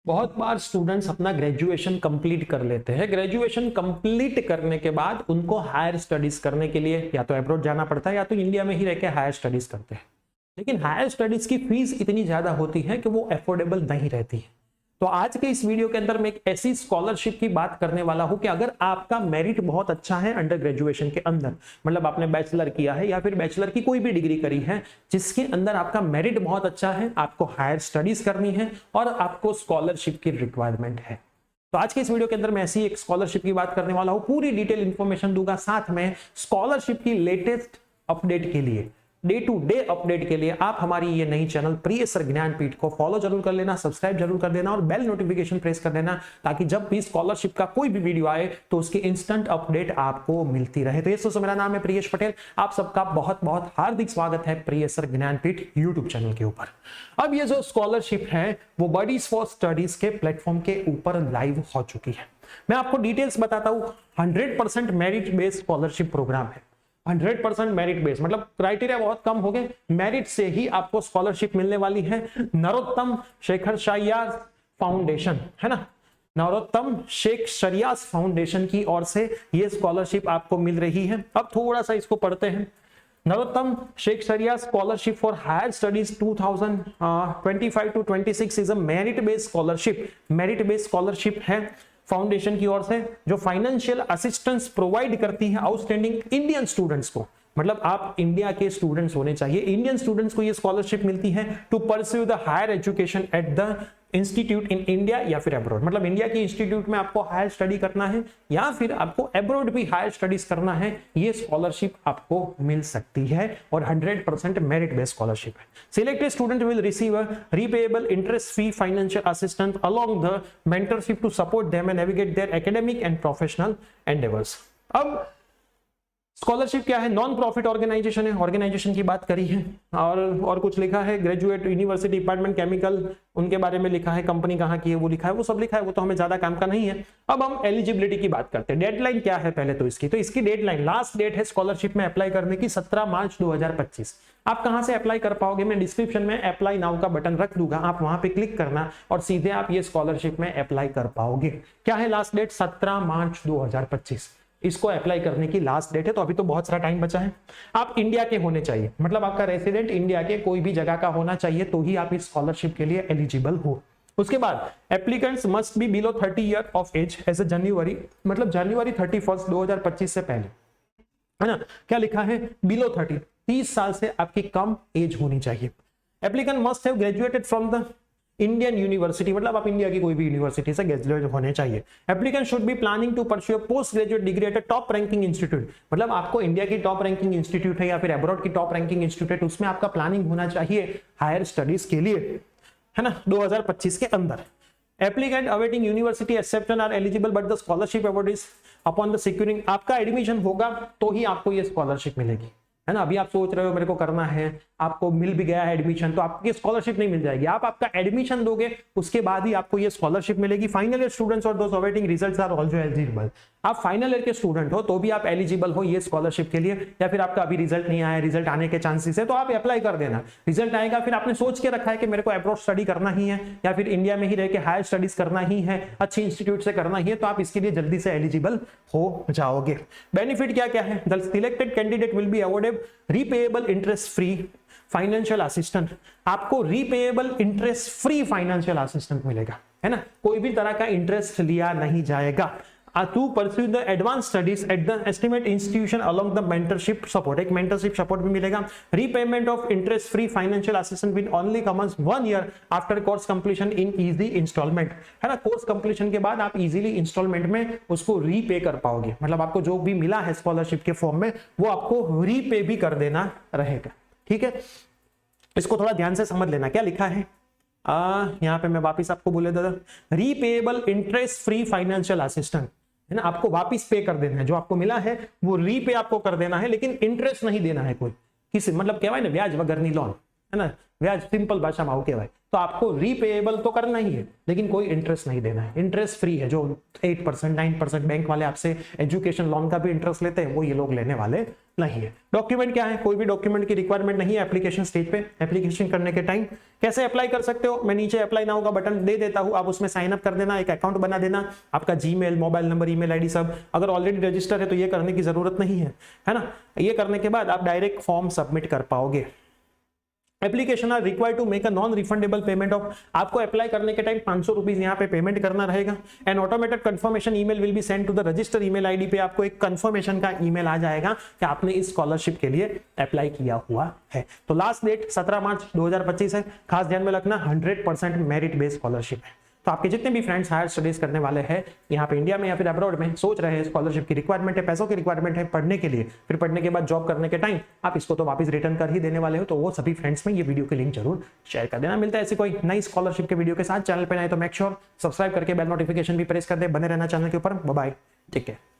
बहुत बार स्टूडेंट्स अपना graduation complete कर लेते हैं। ग्रेजुएशन कंप्लीट करने के बाद उनको हायर स्टडीज करने के लिए या तो अब्रॉड जाना पड़ता है या तो इंडिया में ही रहकर हायर स्टडीज करते हैं। लेकिन हायर स्टडीज की फीस इतनी ज्यादा होती है कि वो अफोर्डेबल नहीं रहती है। तो आज के इस वीडियो के अंदर मैं एक ऐसी स्कॉलरशिप की बात करने वाला हूं कि अगर आपका मेरिट बहुत अच्छा है अंडर ग्रेजुएशन के अंदर, मतलब आपने बैचलर किया है या फिर बैचलर की कोई भी डिग्री करी है जिसके अंदर आपका मेरिट बहुत अच्छा है, आपको हायर स्टडीज करनी है और आपको स्कॉलरशिप की रिक्वायरमेंट है, तो आज के इस वीडियो के अंदर मैं ऐसी एक स्कॉलरशिप की बात करने वाला हूं। पूरी डिटेल इंफॉर्मेशन दूंगा, साथ में स्कॉलरशिप की लेटेस्ट अपडेट के लिए, डे टू डे अपडेट के लिए आप हमारी ये नई चैनल प्रिय सर ज्ञानपीठ को फॉलो जरूर कर लेना, सब्सक्राइब जरूर कर देना और बेल नोटिफिकेशन प्रेस कर देना, ताकि जब भी स्कॉलरशिप का कोई भी वीडियो आए तो उसकी इंस्टेंट अपडेट आपको मिलती रहे। तो ये दोस्तों मेरा नाम है प्रियेश पटेल, आप सबका बहुत बहुत हार्दिक स्वागत है प्रिय सर ज्ञानपीठ यूट्यूब चैनल के ऊपर। अब ये जो स्कॉलरशिप है वो बडीज फॉर स्टडीज के प्लेटफॉर्म के ऊपर लाइव हो चुकी है। मैं आपको डिटेल्स बताता हूं। 100% मेरिट बेस्ड स्कॉलरशिप प्रोग्राम है। 100% मेरिट बेस मतलब क्राइटेरिया बहुत कम हो गए, मेरिट से ही आपको स्कॉलरशिप मिलने वाली है। नरोत्तम शेखरशाया फाउंडेशन है ना, नरोत्तम शेखरशाया फाउंडेशन की ओर से ये स्कॉलरशिप आपको मिल रही है। अब थोड़ा सा इसको पढ़ते हैं। Narottam Sekhsaria scholarship for higher studies 2025 to 26 is a merit based scholarship. Merit based scholarship है फाउंडेशन की ओर से, जो फाइनेंशियल असिस्टेंस प्रोवाइड करती है आउटस्टैंडिंग इंडियन स्टूडेंट्स को। मतलब आप इंडिया के स्टूडेंट्स होने चाहिए, इंडियन स्टूडेंट्स को ये स्कॉलरशिप मिलती है to pursue the higher education at the institute in India या फिर अब्रॉड। मतलब इंडिया के इंस्टीट्यूट में आपको हायर स्टडी करना है या फिर आपको अब्रॉड भी हायर स्टडीज करना है, ये स्कॉलरशिप आपको मिल सकती है और 100% मेरिट बेस्ड स्कॉलरशिप है। Selected student will receive a repayable interest free financial assistance along the mentorship to support them and navigate their academic and professional endeavours. अब स्कॉलरशिप क्या है? नॉन प्रॉफिट ऑर्गेनाइजेशन है, organisation की बात करी है और कुछ लिखा है। ग्रेजुएट यूनिवर्सिटी डिपार्टमेंट केमिकल, उनके बारे में लिखा है, कंपनी कहाँ की है वो लिखा है, वो सब लिखा है, वो तो हमें ज्यादा काम का नहीं है। अब हम एलिजिबिलिटी की बात करते हैं। डेडलाइन क्या है पहले तो इसकी डेडलाइन, लास्ट डेट है स्कॉलरशिप में अप्लाई करने की 17 मार्च 2025। आप कहां से अप्लाई कर पाओगे? मैं डिस्क्रिप्शन में अप्लाई नाउ का बटन रख दूंगा, आप वहां पे क्लिक करना और सीधे आप ये स्कॉलरशिप में अप्लाई कर पाओगे। क्या है लास्ट डेट? 17 मार्च 2025 इसको अप्लाई करने की लास्ट डेट है, तो अभी तो बहुत सारा टाइम बचा है। आप इंडिया के होने चाहिए, मतलब आपका रेसिडेंट इंडिया के कोई भी जगह का होना चाहिए, तो ही आप इस स्कॉलरशिप के लिए एलिजिबल हो। उसके बाद applicants must be below 30 year of age as a January, मतलब जनवरी 31 2025 से पहले, है ना। क्या लिखा है? बिलो 30 साल से आपकी कम एज होनी चाहिए। Applicant must have graduated from the Indian university, मतलब आप इंडिया की कोई भी यूनिवर्सिटी से ग्रेजुएट होने चाहिए। Applicant should be planning to pursue post graduate degree at a top ranking institute, मतलब आपको इंडिया की टॉप रैंकिंग इंस्टीट्यूट है या फिर अब्रॉड की टॉप रैंकिंग इंस्टीट्यूट, उसमें आपका प्लानिंग होना चाहिए हायर स्टडीज के लिए, है ना, 2025 के अंदर। Applicant awaiting university acceptance are eligible but the scholarship award is upon the securing, आपका एडमिशन होगा तो ही आपको ये स्कॉलरशिप मिलेगी, है ना। अभी आप सोच रहे हो मेरे को करना है, आपको मिल भी गया है एडमिशन, तो आपकी स्कॉलरशिप नहीं मिल जाएगी। आप आपका एडमिशन दोगे उसके बाद ही आपको ये स्कॉलरशिप मिलेगी। फाइनल ईयर स्टूडेंट्स और दोस्त awaiting results are also eligible, आप फाइनल ईयर के स्टूडेंट हो तो भी आप एलिजिबल हो ये स्कॉलरशिप के लिए, या फिर आपका अभी रिजल्ट नहीं आया, रिजल्ट आने के चांसेस है तो आप अप्लाई कर देना। रिजल्ट आएगा, फिर आपने सोच के रखा है कि मेरे को अब्रॉड स्टडी करना ही है या फिर इंडिया में ही रह के हायर स्टडीज करना ही है, अच्छी इंस्टीट्यूट से करना ही है, तो आप इसके लिए जल्दी से एलिजिबल हो जाओगे। बेनिफिट क्या क्या है? The selected candidate will be awarded repayable interest free financial assistant, आपको repayable interest free financial assistant मिलेगा, है ना, कोई भी तरह का इंटरेस्ट लिया नहीं जाएगा। To pursue the advance studies at the estimate institution along the mentorship support, एक मेंटरशिप सपोर्ट भी मिलेगा। Repayment of interest free financial assistant will only commence 1 year after course completion in easy installment, है ना। Course completion के बाद आप easily instalment में उसको रीपे कर पाओगे, मतलब आपको जो भी मिला है स्कॉलरशिप के फॉर्म में वो आपको रीपे भी कर देना रहेगा, ठीक है। इसको थोड़ा ध्यान से समझ लेना, क्या लिखा है यहां पे, मैं वापिस आपको बोले दादा, repayable interest free financial assistant, है ना, आपको वापिस पे कर देना है, जो आपको मिला है वो रीपे आपको कर देना है, लेकिन इंटरेस्ट नहीं देना है कोई किसी, मतलब कहवाय ना व्याज वगरनी लोन, है ना, व्याज सिंपल भाषा में कहवाय, तो आपको रीपेएबल तो करना ही है लेकिन कोई इंटरेस्ट नहीं देना है। इंटरेस्ट फ्री है, जो 8% 9% बैंक वाले आपसे एजुकेशन लोन का भी इंटरेस्ट लेते हैं वो ये लोग लेने वाले नहीं है। डॉक्यूमेंट क्या है, कोई भी डॉक्यूमेंट की रिक्वायरमेंट नहीं है एप्लीकेशन स्टेज पे। एप्लीकेशन करने के टाइम कैसे अप्लाई कर सकते हो, मैं नीचे अप्लाई नाउ का बटन दे देता हूं, आप उसमें साइन अप कर देना, एक अकाउंट बना देना, आपका Gmail, mobile number, email ID सब अगर ऑलरेडी रजिस्टर है तो ये करने की जरूरत नहीं है ना। ये करने के बाद आप डायरेक्ट फॉर्म सबमिट कर पाओगे। Application are required to make a non refundable payment of, आपको अप्लाई करने के टाइम 500 रुपीज यहाँ पे पेमेंट करना रहेगा। And automated confirmation email will be send to the register email ID पे आपको एक कंफर्मेशन का ईमेल आ जाएगा कि आपने इस स्कॉलरशिप के लिए अप्लाई किया हुआ है। तो लास्ट डेट 17 मार्च 2025 है, खास ध्यान में रखना 100% मेरिट बेस्ड स्कॉलरशिप है। तो आपके जितने भी फ्रेंड्स हायर स्टडीज करने वाले हैं यहाँ पे इंडिया में या फिर अब्रॉड में, सोच रहे हैं स्कॉलरशिप की रिक्वायरमेंट है, पैसों की रिक्वायरमेंट है पढ़ने के लिए, फिर पढ़ने के बाद जॉब करने के टाइम आप इसको तो वापस रिटर्न कर ही देने वाले हो, तो वो सभी फ्रेंड्स में ये वीडियो के लिंक जरूर शेयर कर देना। मिलता है ऐसी कोई नई स्कॉलरशिप के वीडियो के साथ। चैनल पर आए तो मेक श्योर सब्सक्राइब करके बेल नोटिफिकेशन भी प्रेस कर दे, बने रहना चैनल के ऊपर। Bye bye, take care.